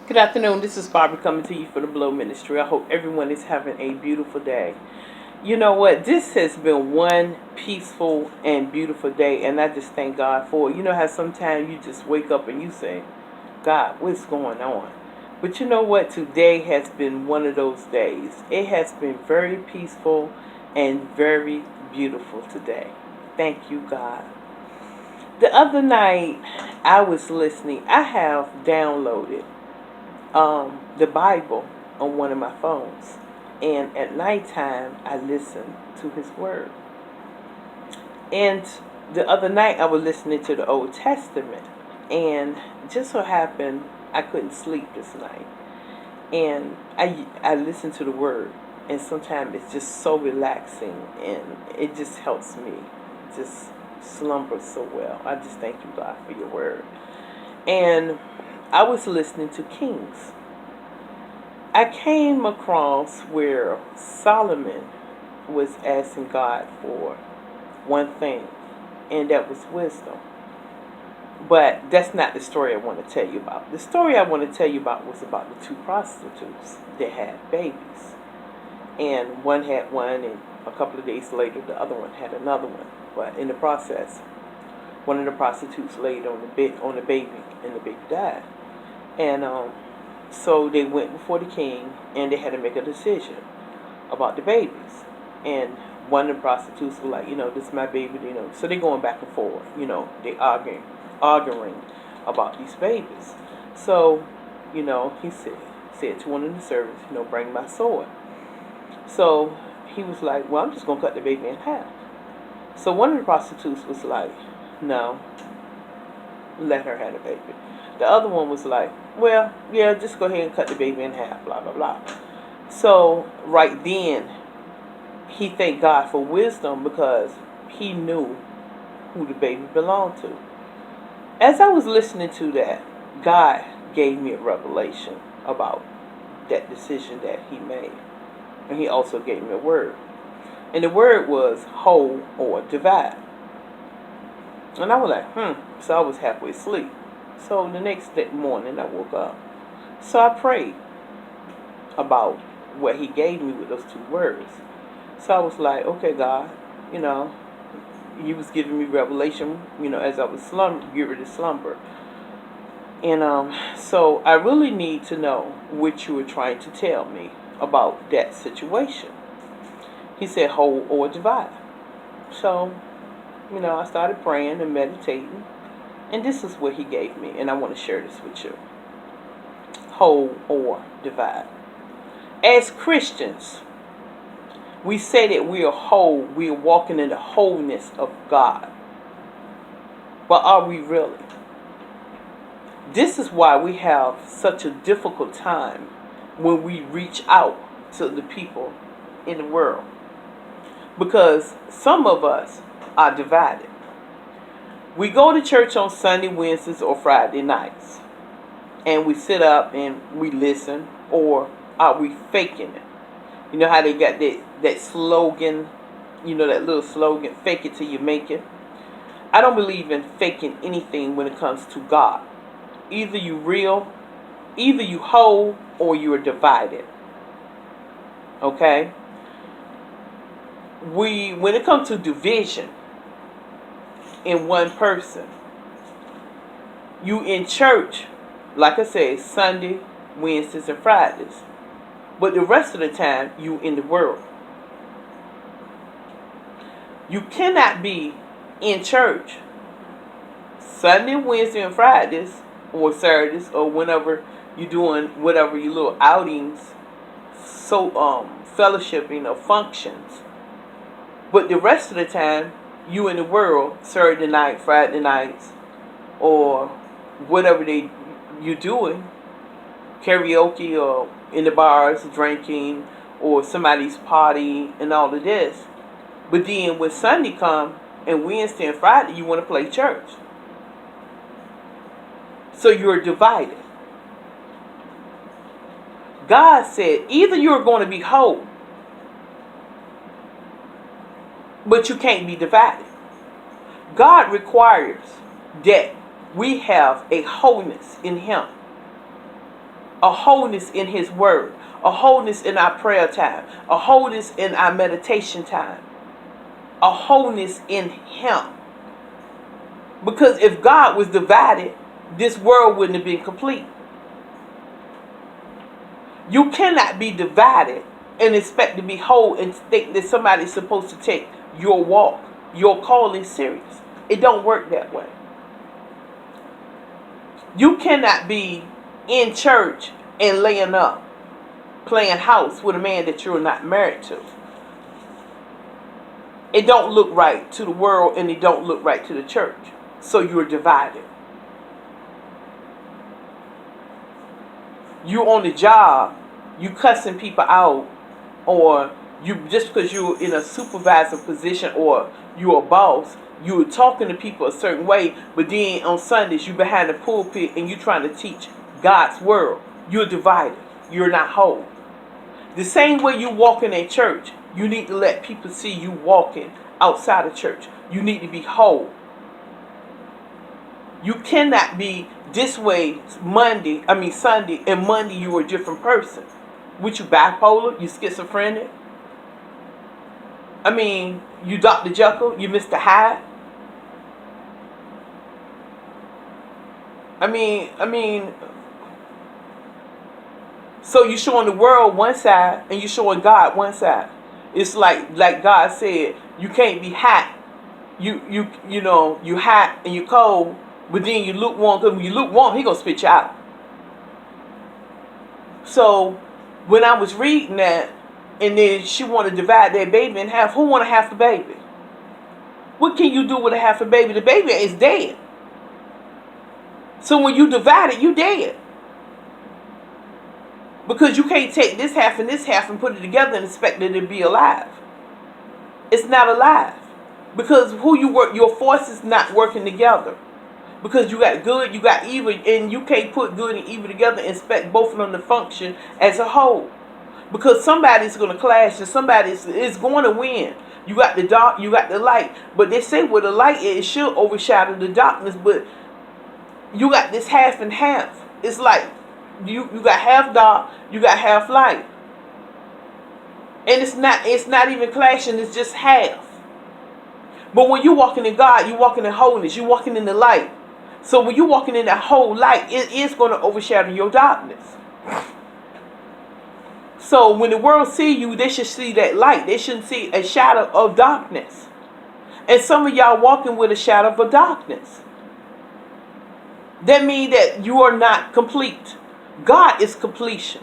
Good afternoon. This is Barbara coming to you for the Blow Ministry. I hope everyone is having a beautiful day. You know what? This has been one peaceful and beautiful day, and I just thank God for it. You know how sometimes you just wake up and you say, God, what's going on? But you know what? Today has been one of those days. It has been very peaceful and very beautiful today. Thank you, God. The other night, I was listening. I have downloaded the Bible on one of my phones. And at nighttime, I listen to His Word. And the other night, I was listening to the Old Testament. And just so happened, I couldn't sleep this night. And I listened to the Word. And sometimes it's just so relaxing. And it just helps me just slumber so well. I just thank you, God, for your Word. And I was listening to Kings. I came across where Solomon was asking God for one thing, and that was wisdom. But that's not the story I want to tell you about. The story I want to tell you about was about the two prostitutes that had babies. And one had one, and a couple of days later, the other one had another one. But in the process, one of the prostitutes laid on the baby, and the baby died. And so they went before the king, and they had to make a decision about the babies. And one of the prostitutes was like, this is my baby, So they're going back and forth, they arguing about these babies. So, he said to one of the servants, bring my sword. So he was like, well, I'm just going to cut the baby in half. So one of the prostitutes was like, no, let her have the baby. The other one was like, well, yeah, just go ahead and cut the baby in half, blah, blah, blah. So right then, he thanked God for wisdom because he knew who the baby belonged to. As I was listening to that, God gave me a revelation about that decision that he made. And he also gave me a word. And the word was whole or divide. And I was like, So I was halfway asleep. So the next morning I woke up. So I prayed about what he gave me with those two words. So I was like, okay, God, you was giving me revelation, as I was get rid of slumber. And so I really need to know what you were trying to tell me about that situation. He said, whole or divide. So, I started praying and meditating. And this is what he gave me. And I want to share this with you. Whole or divide. As Christians, we say that we are whole. We are walking in the wholeness of God. But are we really? This is why we have such a difficult time when we reach out to the people in the world. Because some of us are divided. We go to church on Sunday, Wednesdays, or Friday nights. And we sit up and we listen. Or are we faking it? You know how they got that slogan, that little slogan, fake it till you make it? I don't believe in faking anything when it comes to God. Either you real, either you whole, or you are divided. Okay? When it comes to division in one person, you in church, like I said, Sunday, Wednesdays, and Fridays. But the rest of the time, you in the world. You cannot be in church Sunday, Wednesday, and Fridays, or Saturdays, or whenever you're doing whatever your little outings, fellowshipping or functions. But the rest of the time, you in the world, Saturday night, Friday nights, or whatever you're doing, karaoke or in the bars drinking, or somebody's party and all of this. But then when Sunday come and Wednesday and Friday, you want to play church. So you're divided. God said either you're going to be whole, but you can't be divided. God requires that we have a wholeness in Him. a wholeness in his word, a wholeness in our prayer time, a wholeness in our meditation time, a wholeness in him. Because if God was divided, this world wouldn't have been complete. You cannot be divided and expect to be whole and think that somebody's supposed to take your walk, your calling serious. It don't work that way. You cannot be in church and laying up, playing house with a man that you're not married to. It don't look right to the world and it don't look right to the church. So you're divided. You on the job, you cussing people out, or you just because you're in a supervisor position or you're a boss, you're talking to people a certain way, but then on Sundays you behind the pulpit and you trying to teach God's word. You're divided. You're not whole. The same way you walk in a church, you need to let people see you walking outside of church. You need to be whole. You cannot be this way Sunday, and Monday you were a different person. Which you bipolar, you schizophrenic. You Dr. Jekyll, you Mr. Hyde. So you showing the world one side and you showing God one side. It's like God said, you can't be hot. You hot and you cold, but then you lukewarm. Because when you lukewarm, he gonna spit you out. So when I was reading that, and then she want to divide that baby in half, who want to half a baby? What can you do with a half a baby? The baby is dead. So when you divide it, you dead. Because you can't take this half and put it together and expect it to be alive. It's not alive. Because your forces not working together. Because you got good, you got evil, and you can't put good and evil together and expect both of them to function as a whole. Because somebody's going to clash and somebody is going to win. You got the dark, you got the light. But they say where the light is, it should overshadow the darkness. But you got this half and half. It's like you got half dark, you got half light. And it's not even clashing, it's just half. But when you're walking in God, you're walking in wholeness, you're walking in the light. So when you're walking in that whole light, it is going to overshadow your darkness. So when the world see you, they should see that light. They shouldn't see a shadow of darkness. And some of y'all walking with a shadow of darkness. That means that you are not complete. God is completion.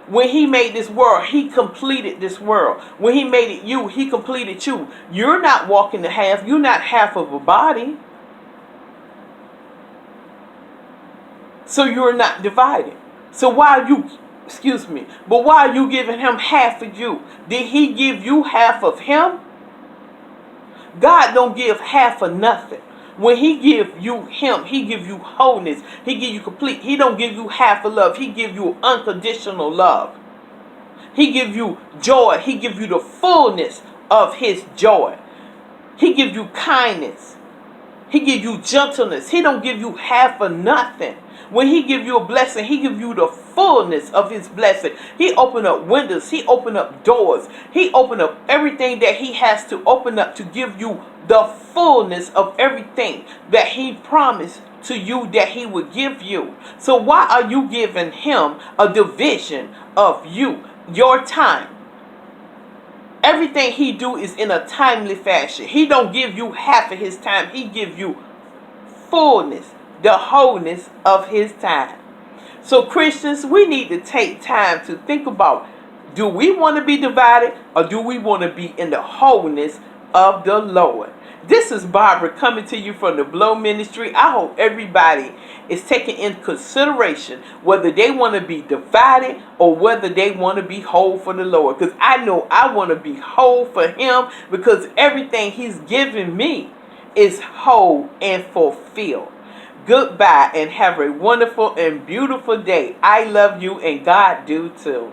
When he made this world, he completed this world. When he made it you, he completed you. You're not walking the half. You're not half of a body. So you're not divided. So why are you giving him half of you? Did he give you half of him? God don't give half of nothing. When he give you him, he give you wholeness. He give you complete. He don't give you half of love. He give you unconditional love. He give you joy. He give you the fullness of his joy. He give you kindness. He give you gentleness. He don't give you half of nothing. When he give you a blessing, he give you the fullness of his blessing. He open up windows. He open up doors. He open up everything that he has to open up to give you the fullness of everything that he promised to you that he would give you. So why are you giving him a division of your time? Everything he do is in a timely fashion. He don't give you half of his time. He give you fullness, the wholeness of his time. So Christians, we need to take time to think about, do we want to be divided or do we want to be in the wholeness of the Lord? This is Barbara coming to you from the Blow Ministry. I hope everybody is taking in consideration whether they want to be divided or whether they want to be whole for the Lord. Because I know I want to be whole for him, because everything he's given me is whole and fulfilled. Goodbye and have a wonderful and beautiful day. I love you and God do too.